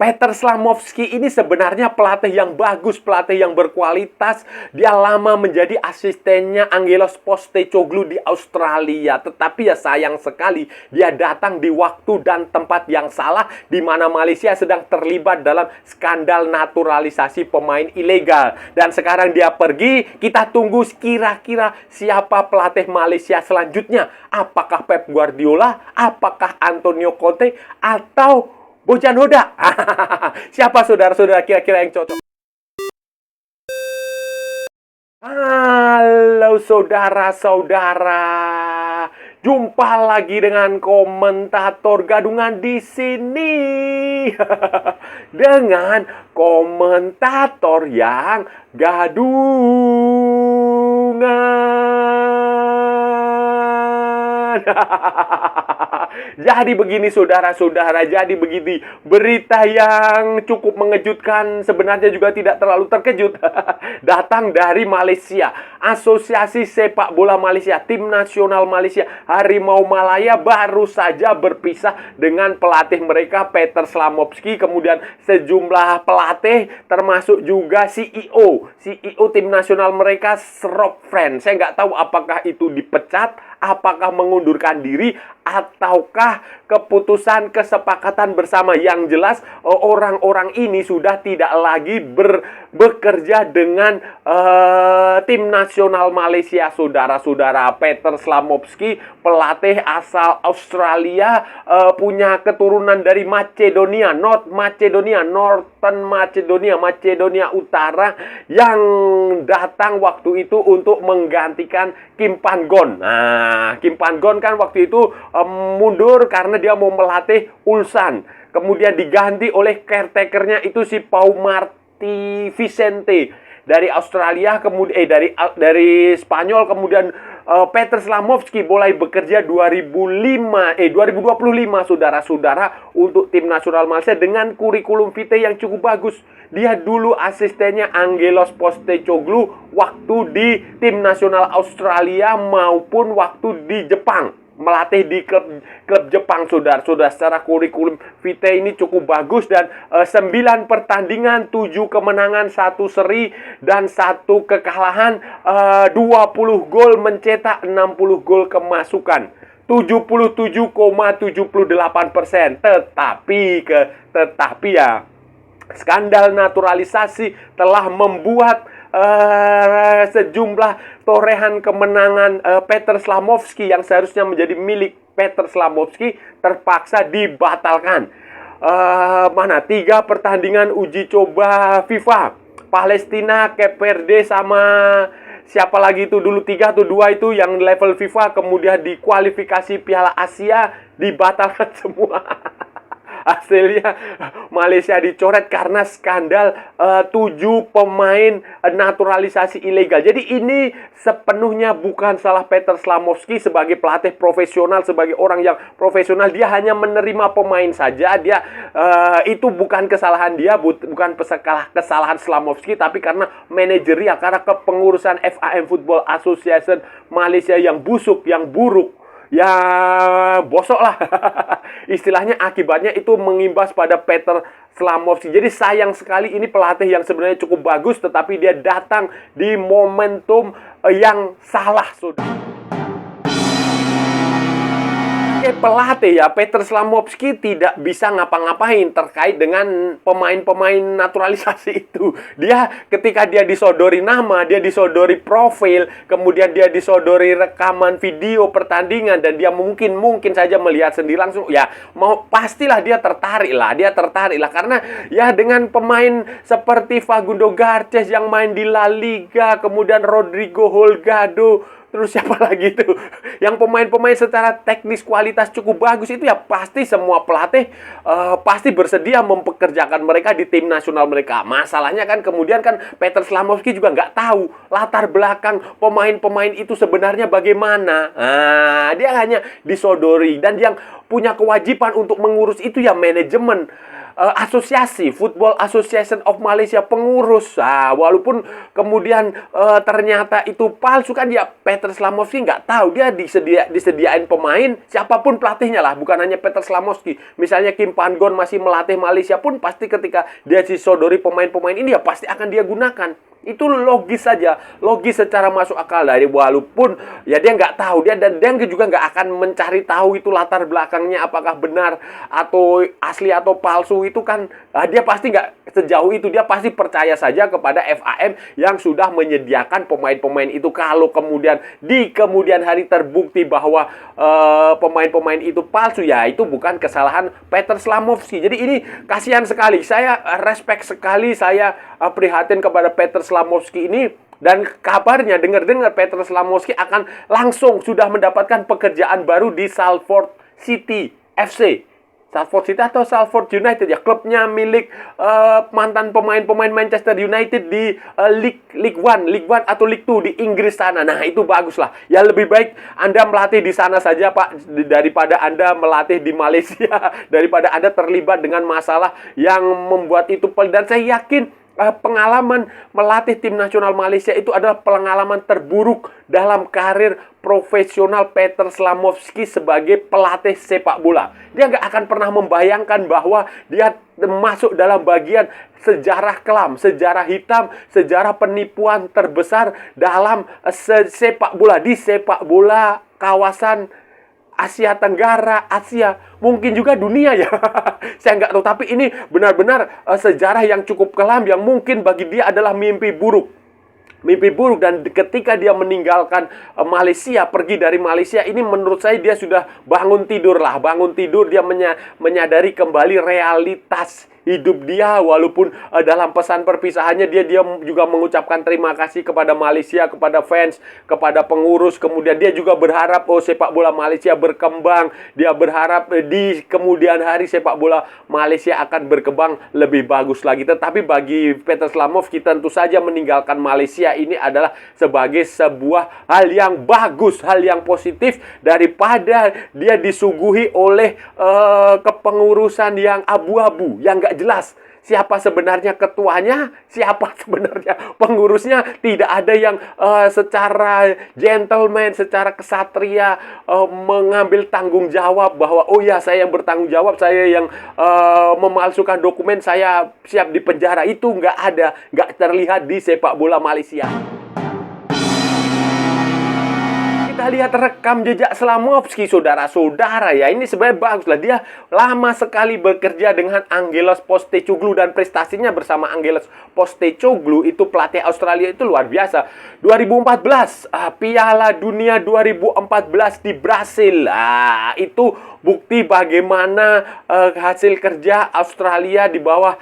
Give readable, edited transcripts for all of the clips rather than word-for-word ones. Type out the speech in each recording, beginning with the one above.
Peter Slamovski ini sebenarnya pelatih yang bagus, pelatih yang berkualitas. Dia lama menjadi asistennya Angelos Postecoglou di Australia. Tetapi ya sayang sekali dia datang di waktu dan tempat yang salah, di mana Malaysia sedang terlibat dalam skandal naturalisasi pemain ilegal. Dan sekarang dia pergi, kita tunggu kira-kira siapa pelatih Malaysia selanjutnya. Apakah Pep Guardiola, apakah Antonio Conte, atau Bojan Hoda? Siapa saudara-saudara kira-kira yang cocok? Halo saudara-saudara. Jumpa lagi dengan komentator gadungan di sini. Dengan komentator yang gadungan. Jadi begini saudara-saudara, jadi begini berita yang cukup mengejutkan, sebenarnya juga tidak terlalu terkejut. Datang dari Malaysia. Asosiasi Sepak Bola Malaysia, Tim Nasional Malaysia, Harimau Malaya baru saja berpisah dengan pelatih mereka Peter Slamovski. Kemudian sejumlah pelatih termasuk juga CEO Tim Nasional mereka, Rob Friend. Saya nggak tahu apakah itu dipecat, apakah mengundurkan diri, ataukah keputusan kesepakatan bersama. Yang jelas orang-orang ini sudah tidak lagi bekerja dengan Tim Nasional Malaysia, saudara-saudara. Peter Slamovski, pelatih asal Australia, punya keturunan dari Macedonia, Northern Macedonia, Macedonia Utara, yang datang waktu itu untuk menggantikan Kim Pan-gon. Nah, Kim Pan-gon kan waktu itu mundur karena dia mau melatih Ulsan. Kemudian diganti oleh caretakernya itu si Pau Marti Vicente dari Australia, kemudian dari Spanyol. Kemudian Peter Slamovski mulai bekerja 2025 saudara-saudara untuk Tim Nasional Malaysia dengan kurikulum vitae yang cukup bagus. Dia dulu asistennya Angelos Postecoglou waktu di Tim Nasional Australia maupun waktu di Jepang, melatih di klub Jepang, saudara-saudara. Secara kurikulum vitae ini cukup bagus. Dan 9 pertandingan, 7 kemenangan, 1 seri dan 1 kekalahan, 20 gol mencetak, 60 gol kemasukan, 77,78%. Tetapi ya, skandal naturalisasi telah membuat sejumlah torehan kemenangan Peter Slamovski yang seharusnya menjadi milik Peter Slamovski terpaksa dibatalkan. 3 pertandingan uji coba FIFA, Palestina, Cape Verde, sama siapa lagi itu dulu, 3 atau 2 itu yang level FIFA, kemudian di kualifikasi Piala Asia dibatalkan semua. Hasilnya Malaysia dicoret karena skandal 7 pemain naturalisasi ilegal. Jadi ini sepenuhnya bukan salah Peter Slamovski sebagai pelatih profesional, sebagai orang yang profesional. Dia hanya menerima pemain saja. Itu bukan kesalahan dia, bukan kesalahan Slamovski, tapi karena manajerial, karena kepengurusan FAM Football Association Malaysia yang busuk, yang buruk. Ya, bosok lah. Istilahnya akibatnya itu mengimbas pada Peter Slamovski. Jadi sayang sekali, ini pelatih yang sebenarnya cukup bagus, tetapi dia datang di momentum yang salah, saudara. Pelatih ya, Peter Slamovski tidak bisa ngapa-ngapain terkait dengan pemain-pemain naturalisasi itu. Dia ketika dia disodori nama, dia disodori profil, kemudian dia disodori rekaman video pertandingan, dan dia mungkin saja melihat sendiri langsung, ya pastilah dia tertarik lah karena ya dengan pemain seperti Facundo Garces yang main di La Liga, kemudian Rodrigo Holgado, terus siapa lagi tuh yang pemain-pemain secara teknis kualitas cukup bagus, itu ya pasti semua pelatih pasti bersedia mempekerjakan mereka di tim nasional mereka. Masalahnya kan kemudian kan Peter Slamovski juga nggak tahu latar belakang pemain-pemain itu sebenarnya bagaimana. Dia hanya disodori, dan yang punya kewajiban untuk mengurus itu ya manajemen. asosiasi Football Association of Malaysia, pengurus. Nah, walaupun kemudian ternyata itu palsu kan, ya Peter Slamovski nggak tahu, dia disediain pemain, siapapun pelatihnya lah, bukan hanya Peter Slamovski. Misalnya Kim Pan-gon masih melatih Malaysia pun pasti ketika dia disodori pemain-pemain ini ya pasti akan dia gunakan. Itu logis saja, logis secara masuk akal. Dari walaupun ya dia nggak tahu, dia juga nggak akan mencari tahu itu latar belakangnya apakah benar atau asli atau palsu, itu kan dia pasti nggak sejauh itu. Dia pasti percaya saja kepada FAM yang sudah menyediakan pemain-pemain itu. Kalau kemudian di kemudian hari terbukti bahwa pemain-pemain itu palsu, ya itu bukan kesalahan Peter Slamovski. Jadi ini kasihan sekali, saya respect sekali, saya prihatin kepada Peter Slamovski ini. Dan kabarnya, dengar-dengar Peter Slamovski akan langsung sudah mendapatkan pekerjaan baru di Salford City FC. Salford City atau Salford United ya, klubnya milik mantan pemain-pemain Manchester United di League One atau League 2 di Inggris sana. Nah, itu bagus lah. Ya lebih baik Anda melatih di sana saja, Pak, daripada Anda melatih di Malaysia, daripada Anda terlibat dengan masalah yang membuat itu pelik. Dan saya yakin pengalaman melatih tim nasional Malaysia itu adalah pengalaman terburuk dalam karir profesional Peter Slamovski sebagai pelatih sepak bola. Dia nggak akan pernah membayangkan bahwa dia masuk dalam bagian sejarah kelam, sejarah hitam, sejarah penipuan terbesar dalam sepak bola, di sepak bola kawasan Asia Tenggara, Asia, mungkin juga dunia ya. Saya nggak tahu, tapi ini benar-benar sejarah yang cukup kelam yang mungkin bagi dia adalah mimpi buruk. Mimpi buruk, dan ketika dia meninggalkan Malaysia, pergi dari Malaysia, ini menurut saya dia sudah bangun tidur lah. Bangun tidur, dia menyadari kembali realitas hidup dia, walaupun dalam pesan perpisahannya dia juga mengucapkan terima kasih kepada Malaysia, kepada fans, kepada pengurus. Kemudian dia juga berharap sepak bola Malaysia berkembang. Dia berharap di kemudian hari sepak bola Malaysia akan berkembang lebih bagus lagi. Tetapi bagi Peter Slamovski tentu saja meninggalkan Malaysia ini adalah sebagai sebuah hal yang bagus, hal yang positif, daripada dia disuguhi oleh kepengurusan yang abu-abu, yang nggak jelas. Siapa sebenarnya ketuanya, siapa sebenarnya pengurusnya, tidak ada yang secara gentleman, secara kesatria mengambil tanggung jawab bahwa oh ya, saya yang bertanggung jawab, saya yang memalsukan dokumen, saya siap dipenjara. Itu nggak ada, nggak terlihat di sepak bola Malaysia. Kita lihat rekam jejak Slamovski, saudara-saudara ya. Ini sebenarnya bagus lah. Dia lama sekali bekerja dengan Angelos Postecoglou, dan prestasinya bersama Angelos Postecoglou itu pelatih Australia itu luar biasa. 2014 Piala Dunia 2014 di Brasil. Itu bukti bagaimana hasil kerja Australia di bawah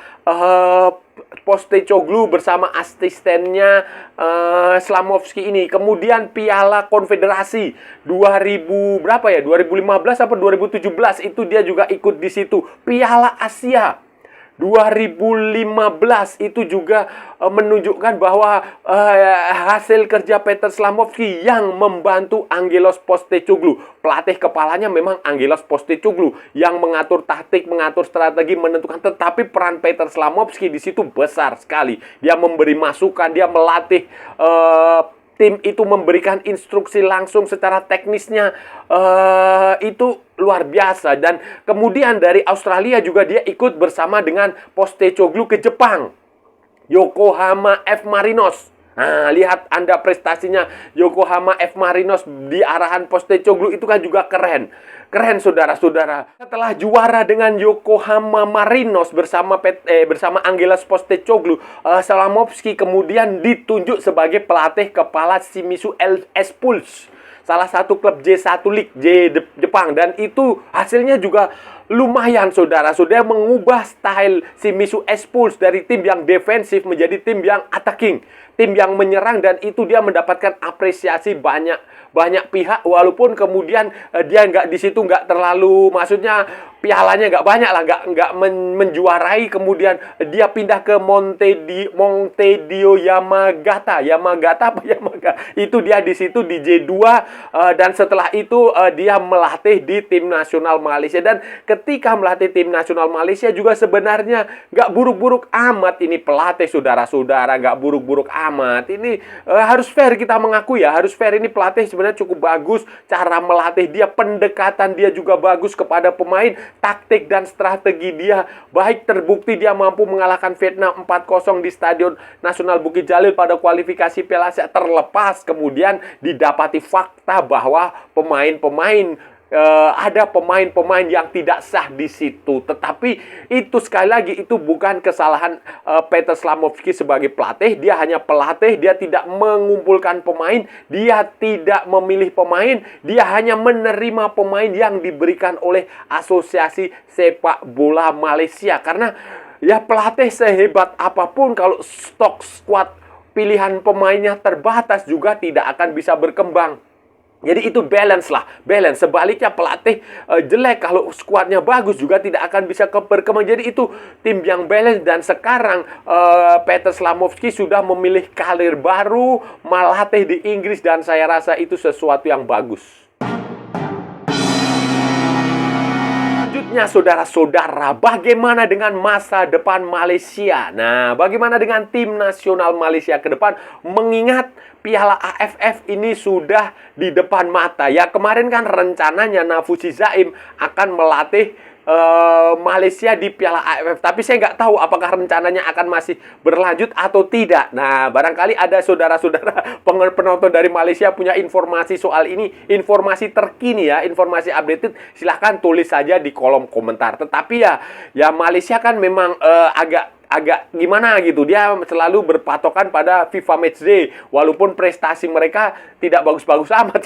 Postecoglou bersama asistennya Slamovski ini. Kemudian Piala Konfederasi 2000 berapa ya? 2015 atau 2017 itu dia juga ikut di situ. Piala Asia 2015 itu juga menunjukkan bahwa hasil kerja Peter Slamovski yang membantu Angelos Postecoglou. Pelatih kepalanya memang Angelos Postecoglou yang mengatur taktik, mengatur strategi, menentukan. Tetapi peran Peter Slamovski di situ besar sekali. Dia memberi masukan, dia melatih tim itu, memberikan instruksi langsung secara teknisnya. Itu luar biasa. Dan kemudian dari Australia juga dia ikut bersama dengan Postecoglou ke Jepang, Yokohama F. Marinos. Nah, lihat Anda prestasinya Yokohama F. Marinos di arahan Postecoglou itu kan juga keren. Keren, saudara-saudara. Setelah juara dengan Yokohama Marinos bersama Angelos Postecoglou, Slamovski kemudian ditunjuk sebagai pelatih kepala Shimizu S-Pulse, salah satu klub J1 League Jepang. Dan itu hasilnya juga lumayan, saudara-saudara, mengubah style Shimizu S-Pulse dari tim yang defensif menjadi tim yang attacking, tim yang menyerang. Dan itu dia mendapatkan apresiasi banyak pihak, walaupun kemudian dia di situ nggak terlalu, maksudnya pialanya nggak banyak lah, nggak menjuarai. Kemudian dia pindah ke Montedio Yamagata itu dia di situ di J2, dan setelah itu dia melatih di tim nasional Malaysia. Dan ketika melatih tim nasional Malaysia juga sebenarnya nggak buruk-buruk amat ini pelatih, saudara-saudara, nggak buruk-buruk amat. Ini harus fair kita mengakui ya, harus fair, ini pelatih sebenarnya cukup bagus, cara melatih dia, pendekatan dia juga bagus kepada pemain, taktik dan strategi dia baik, terbukti dia mampu mengalahkan Vietnam 4-0 di Stadion Nasional Bukit Jalil pada kualifikasi Piala Asia, terlepas kemudian didapati fakta bahwa ada pemain-pemain yang tidak sah di situ. Tetapi itu sekali lagi itu bukan kesalahan Peter Slamovski sebagai pelatih. Dia hanya pelatih, dia tidak mengumpulkan pemain, dia tidak memilih pemain, dia hanya menerima pemain yang diberikan oleh Asosiasi Sepak Bola Malaysia. Karena ya pelatih sehebat apapun kalau stok squad pilihan pemainnya terbatas juga tidak akan bisa berkembang. Jadi itu balance lah, balance. Sebaliknya pelatih jelek, kalau skuadnya bagus juga tidak akan bisa berkembang. Jadi itu tim yang balance. Dan sekarang Peter Slamovski sudah memilih karir baru, melatih di Inggris, dan saya rasa itu sesuatu yang bagus. Selanjutnya, saudara-saudara, bagaimana dengan masa depan Malaysia? Nah, bagaimana dengan tim nasional Malaysia ke depan? Mengingat Piala AFF ini sudah di depan mata. Ya, kemarin kan rencananya Nafuzi Zaim akan melatih Malaysia di Piala AFF. Tapi saya nggak tahu apakah rencananya akan masih berlanjut atau tidak. Nah, barangkali ada saudara-saudara penonton dari Malaysia punya informasi soal ini, informasi terkini ya, informasi updated, silahkan tulis saja di kolom komentar. Tetapi ya Malaysia kan memang agak gimana gitu, dia selalu berpatokan pada FIFA Matchday walaupun prestasi mereka tidak bagus-bagus amat.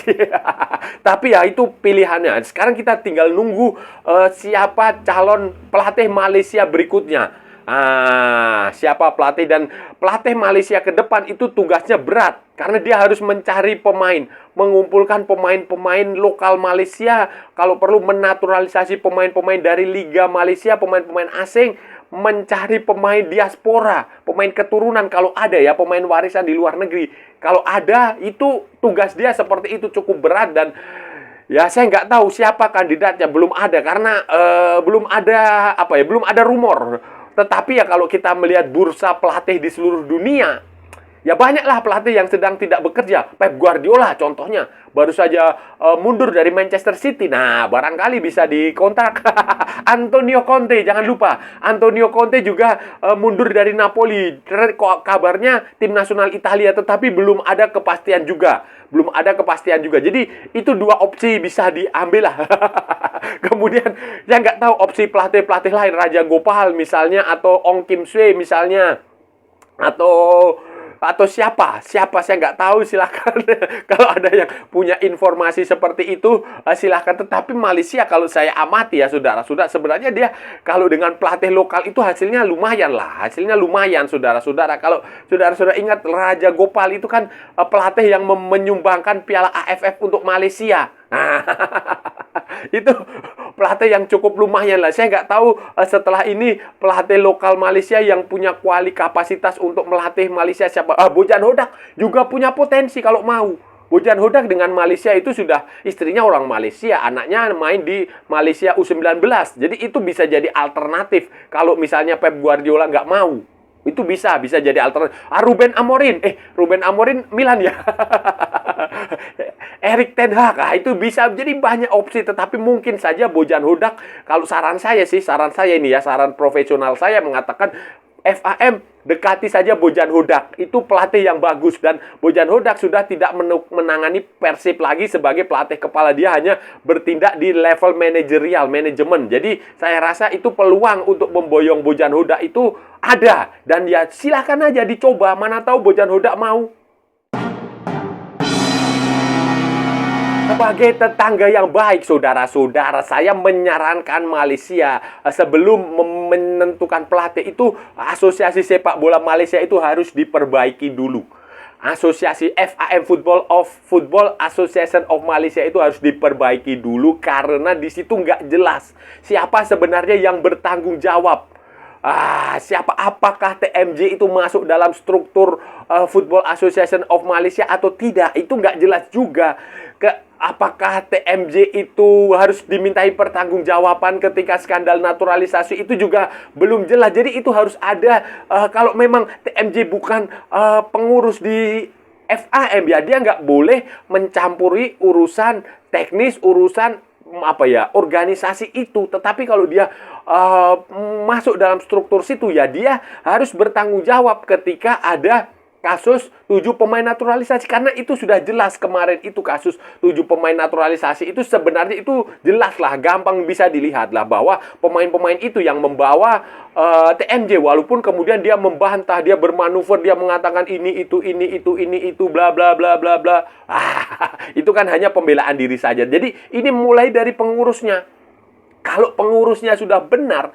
Tapi ya itu pilihannya. Sekarang kita tinggal nunggu siapa calon pelatih Malaysia berikutnya. Siapa pelatih, dan pelatih Malaysia ke depan itu tugasnya berat karena dia harus mencari pemain, mengumpulkan pemain-pemain lokal Malaysia, kalau perlu menaturalisasi pemain-pemain dari Liga Malaysia, pemain-pemain asing, mencari pemain diaspora, pemain keturunan kalau ada ya, pemain warisan di luar negeri. Kalau ada, itu tugas dia seperti itu, cukup berat. Dan ya saya nggak tahu siapa kandidatnya, belum ada karena belum ada rumor. Tetapi ya kalau kita melihat bursa pelatih di seluruh dunia, ya banyaklah pelatih yang sedang tidak bekerja. Pep Guardiola contohnya baru saja mundur dari Manchester City. Nah, barangkali bisa dikontrak. Antonio Conte, jangan lupa. Antonio Conte juga mundur dari Napoli. Kabarnya tim nasional Italia, tetapi belum ada kepastian juga. Jadi itu dua opsi bisa diambil lah. Kemudian ya nggak tahu opsi pelatih-pelatih lain, Raja Gopal misalnya, atau Ong Kim Swee misalnya, atau siapa saya nggak tahu. Silahkan kalau ada yang punya informasi seperti itu, silahkan. Tetapi Malaysia kalau saya amati ya saudara-saudara, sebenarnya dia kalau dengan pelatih lokal itu hasilnya lumayan, saudara-saudara. Kalau saudara-saudara ingat, Raja Gopal itu kan pelatih yang menyumbangkan Piala AFF untuk Malaysia. Itu pelatih yang cukup lumayan lah. Saya nggak tahu setelah ini pelatih lokal Malaysia yang punya kapasitas untuk melatih Malaysia siapa. Bojan Hodak juga punya potensi kalau mau. Bojan Hodak dengan Malaysia itu sudah, istrinya orang Malaysia, anaknya main di Malaysia U19. Jadi itu bisa jadi alternatif kalau misalnya Pep Guardiola nggak mau. Itu bisa jadi alternatif. Ruben Amorim Milan ya. Erik ten Hag, itu bisa. Jadi banyak opsi, tetapi mungkin saja Bojan Hodak, kalau saran saya ini ya, saran profesional saya mengatakan FAM dekati saja Bojan Hodak. Itu pelatih yang bagus, dan Bojan Hodak sudah tidak menangani Persib lagi sebagai pelatih kepala, dia hanya bertindak di level manajerial, manajemen. Jadi saya rasa itu peluang untuk memboyong Bojan Hodak itu ada, dan ya silakan aja dicoba, mana tahu Bojan Hodak mau. Sebagai tetangga yang baik, saudara-saudara, saya menyarankan Malaysia sebelum menentukan pelatih itu, Asosiasi Sepak Bola Malaysia itu harus diperbaiki dulu. Asosiasi FAM Football Association of Malaysia itu harus diperbaiki dulu, karena di situ nggak jelas siapa sebenarnya yang bertanggung jawab. Apakah TMJ itu masuk dalam struktur Football Association of Malaysia atau tidak? Itu nggak jelas juga. apakah TMJ itu harus dimintai pertanggungjawaban ketika skandal naturalisasi itu juga belum jelas. Jadi itu harus ada, kalau memang TMJ bukan pengurus di FAM, ya dia nggak boleh mencampuri urusan teknis, urusan organisasi itu. Tetapi kalau dia masuk dalam struktur situ, ya dia harus bertanggung jawab ketika ada kasus 7 pemain naturalisasi. Karena itu sudah jelas kemarin itu kasus 7 pemain naturalisasi itu sebenarnya itu jelas lah, gampang bisa dilihat lah bahwa pemain-pemain itu yang membawa TMJ, walaupun kemudian dia membantah, dia bermanuver, dia mengatakan ini itu bla bla bla bla bla. Itu kan hanya pembelaan diri saja. Jadi ini mulai dari pengurusnya. Kalau pengurusnya sudah benar,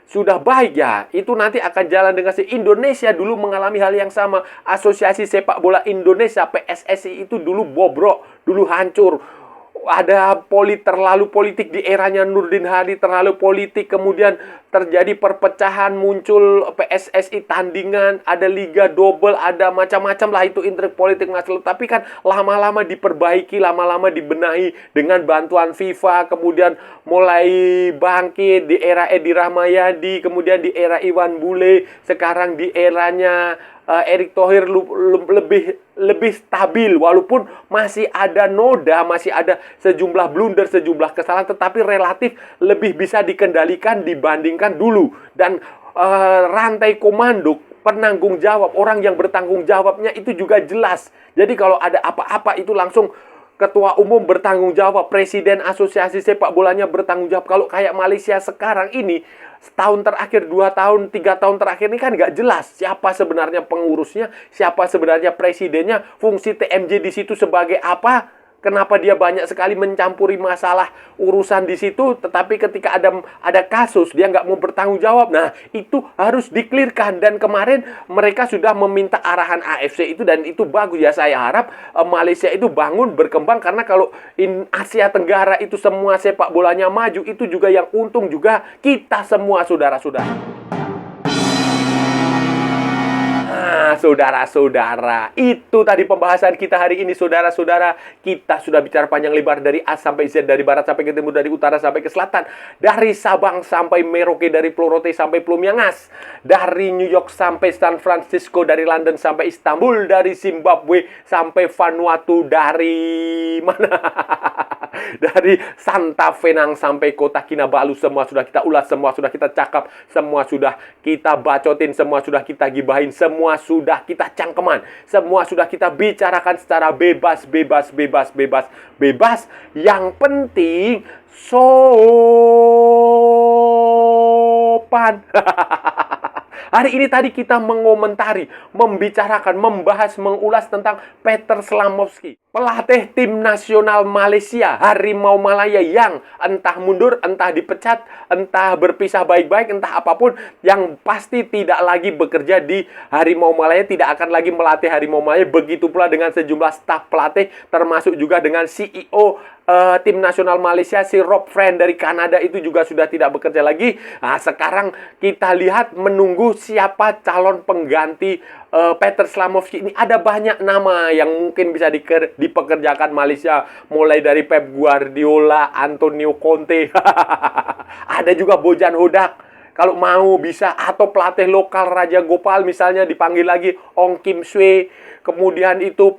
sudah baik, ya itu nanti akan jalan dengan Indonesia dulu mengalami hal yang sama. Asosiasi Sepak Bola Indonesia PSSI itu dulu bobrok, dulu hancur. Ada terlalu politik di eranya Nurdin Halid, terlalu politik, kemudian terjadi perpecahan, muncul PSSI tandingan, ada liga double, ada macam-macam lah itu intrik politik masalah. Tapi kan lama-lama diperbaiki, lama-lama dibenahi dengan bantuan FIFA, kemudian mulai bangkit di era Edi Rahmayadi, kemudian di era Iwan Bule, sekarang di eranya Erick Thohir lebih stabil, walaupun masih ada noda, masih ada sejumlah blunder, sejumlah kesalahan, tetapi relatif lebih bisa dikendalikan dibandingkan dulu. Dan rantai komando, penanggung jawab, orang yang bertanggung jawabnya itu juga jelas. Jadi kalau ada apa-apa itu langsung ketua umum bertanggung jawab, presiden asosiasi sepak bolanya bertanggung jawab. Kalau kayak Malaysia sekarang ini, setahun terakhir, 2 tahun, 3 tahun terakhir ini kan nggak jelas siapa sebenarnya pengurusnya, siapa sebenarnya presidennya, fungsi TMJ di situ sebagai apa. Kenapa dia banyak sekali mencampuri masalah urusan di situ, tetapi ketika ada kasus dia nggak mau bertanggung jawab. Nah, itu harus diklirkan. Dan kemarin mereka sudah meminta arahan AFC itu, dan itu bagus ya. Saya harap Malaysia itu bangun, berkembang, karena kalau Asia Tenggara itu semua sepak bolanya maju, itu juga yang untung juga kita semua, saudara-saudara. Saudara-saudara, itu tadi pembahasan kita hari ini, saudara-saudara. Kita sudah bicara panjang lebar dari A sampai Z, dari barat sampai ke timur, dari utara sampai ke selatan, dari Sabang sampai Merauke, dari Pulau Rote sampai Pulau Miangas, dari New York sampai San Francisco, dari London sampai Istanbul, dari Zimbabwe sampai Vanuatu, dari mana? Dari Santa Fenang sampai kota Kinabalu, semua sudah kita ulas, semua sudah kita cakap, semua sudah kita bacotin, semua sudah kita gibahin, semua sudah kita cangkeman, semua sudah kita bicarakan secara bebas. Yang penting sopan. Hari ini tadi kita mengomentari, membicarakan, membahas, mengulas tentang Peter Slamovski, pelatih tim nasional Malaysia, Harimau Malaya, yang entah mundur, entah dipecat, entah berpisah baik-baik, entah apapun, yang pasti tidak lagi bekerja di Harimau Malaya, tidak akan lagi melatih Harimau Malaya. Begitu pula dengan sejumlah staf pelatih, termasuk juga dengan CEO tim nasional Malaysia, si Rob Friend dari Kanada, itu juga sudah tidak bekerja lagi. Nah, sekarang kita lihat menunggu siapa calon pengganti Peter Slamovski ini. Ada banyak nama yang mungkin bisa dipekerjakan Malaysia, mulai dari Pep Guardiola, Antonio Conte, ada juga Bojan Hodak kalau mau bisa, atau pelatih lokal Raja Gopal misalnya dipanggil lagi, Ong Kim Swee. Kemudian itu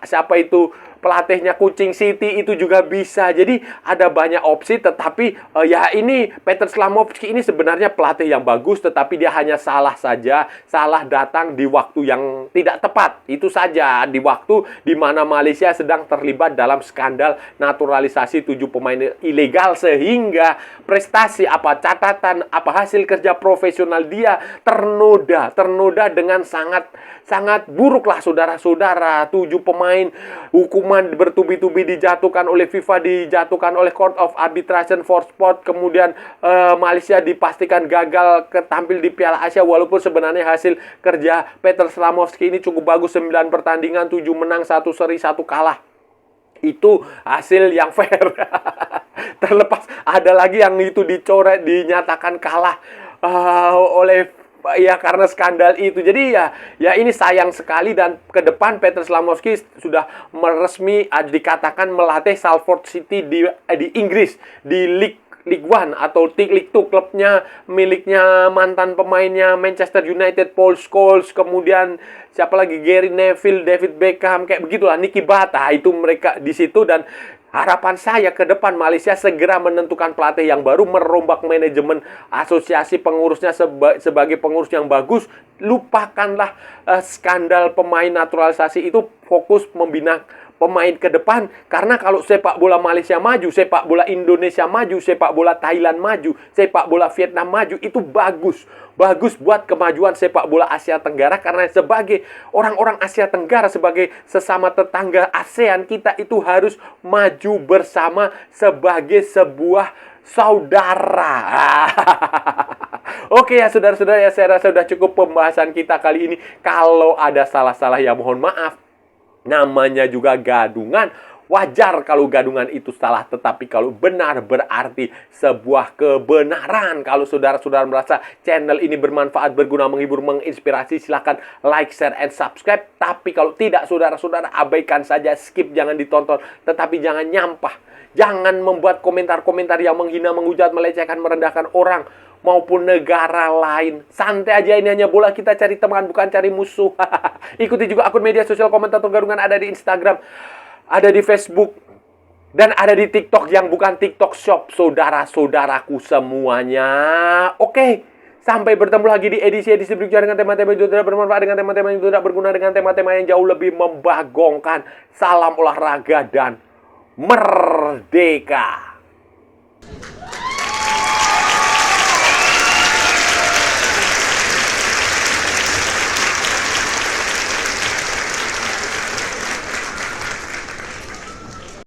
siapa itu pelatihnya Kuching City, itu juga bisa. Jadi ada banyak opsi, tetapi ya ini Peter Slamovski ini sebenarnya pelatih yang bagus, tetapi dia hanya salah saja, salah datang di waktu yang tidak tepat. Itu saja, di waktu di mana Malaysia sedang terlibat dalam skandal naturalisasi 7 pemain ilegal, sehingga prestasi catatan hasil kerja profesional dia ternoda dengan sangat buruk lah, saudara-saudara. 7 pemain, hukuman bertubi-tubi dijatuhkan oleh FIFA, dijatuhkan oleh Court of Arbitration for Sport. Kemudian Malaysia dipastikan gagal tampil di Piala Asia, walaupun sebenarnya hasil kerja Peter Slamovski ini cukup bagus. 9 pertandingan, 7 menang, 1 seri, 1 kalah. Itu hasil yang fair. Terlepas ada lagi yang itu dicoret, dinyatakan kalah oleh ya karena skandal itu. Jadi ya ini sayang sekali, dan ke depan Peter Slamowski sudah resmi dikatakan melatih Salford City di Inggris, di League One atau League Two, klubnya miliknya mantan pemainnya Manchester United, Paul Scholes, kemudian siapa lagi, Gary Neville, David Beckham, kayak begitulah, Nicky Bata, itu mereka di situ. Dan harapan saya ke depan Malaysia segera menentukan pelatih yang baru, merombak manajemen asosiasi, pengurusnya sebagai pengurus yang bagus. Lupakanlah skandal pemain naturalisasi itu, fokus membina pemain ke depan. Karena kalau sepak bola Malaysia maju, sepak bola Indonesia maju, sepak bola Thailand maju, sepak bola Vietnam maju, itu bagus. Bagus buat kemajuan sepak bola Asia Tenggara. Karena sebagai orang-orang Asia Tenggara, sebagai sesama tetangga ASEAN, kita itu harus maju bersama sebagai sebuah saudara. Oke ya saudara-saudara, ya saya rasa sudah cukup pembahasan kita kali ini. Kalau ada salah-salah ya mohon maaf. Namanya juga gadungan. Wajar kalau gadungan itu salah, tetapi kalau benar berarti sebuah kebenaran. Kalau saudara-saudara merasa channel ini bermanfaat, berguna, menghibur, menginspirasi, silahkan like, share, and subscribe. Tapi kalau tidak, saudara-saudara abaikan saja, skip, jangan ditonton. Tetapi jangan nyampah, jangan membuat komentar-komentar yang menghina, menghujat, melecehkan, merendahkan orang maupun negara lain. Santai aja, ini hanya bola, kita cari teman bukan cari musuh. Ikuti juga akun media sosial Komentator Gadungan, ada di Instagram, ada di Facebook, dan ada di TikTok yang bukan TikTok Shop, saudara-saudaraku semuanya. Oke, sampai bertemu lagi di edisi-edisi berikutnya dengan tema-tema yang tidak bermanfaat, dengan tema-tema yang tidak berguna, dengan tema-tema yang jauh lebih membagongkan. Salam olahraga dan merdeka.